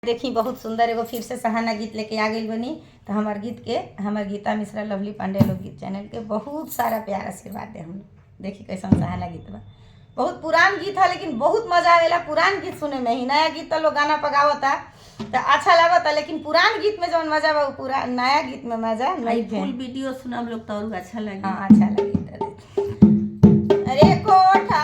देखी बहुत सुंदर एगो फिर से सहाना गीत लेके आ गई बनी। तो हमार गीत के हमार गीता मिश्रा लवली पांडे लोकगीत चैनल के बहुत सारा प्यार आशीर्वाद दे। हम देखी कैसा सहाना गीत बा। बहुत पुरान गीत है लेकिन बहुत मजा आवेला पुरान गीत सुने में ही। नया गीत तो लोग गाना पगावता तो अच्छा लगता, लेकिन पुरान गीत में जो मजा बा पूरा नया गीत में मजा नहीं। फुल वीडियो सुना हम लोग तो अच्छा लगे। हाँ अच्छा लगे। अरे कोठा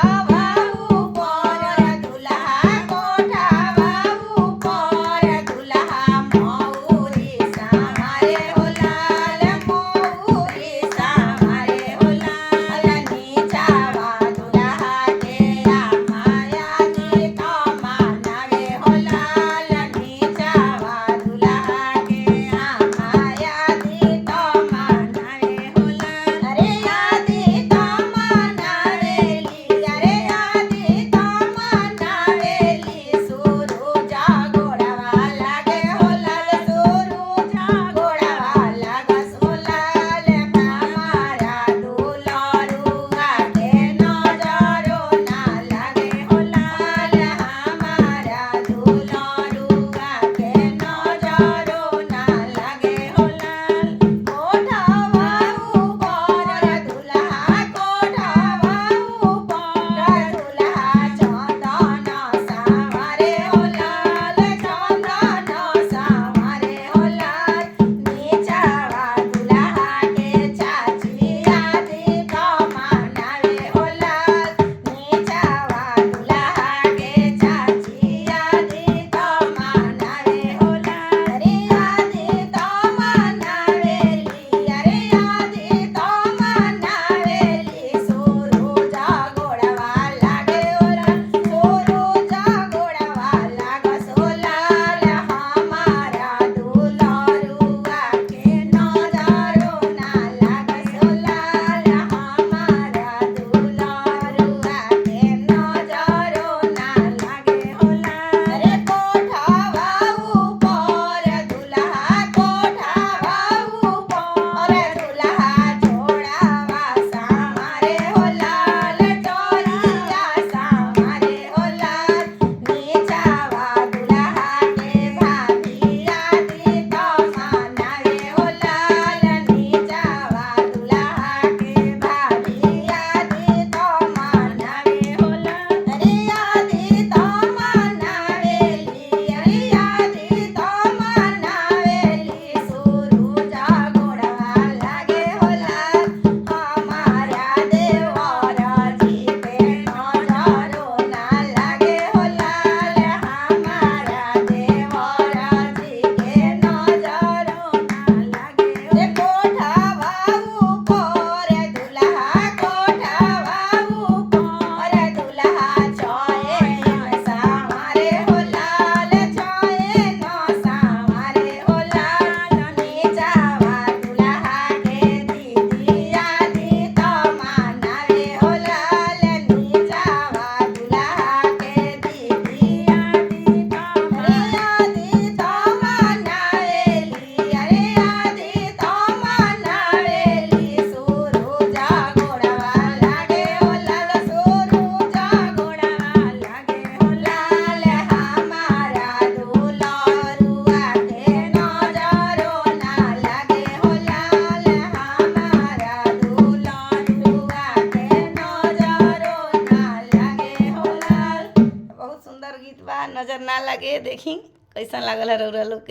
नजर ना लगे। देखी कैसा लागल है रउरा लोग के।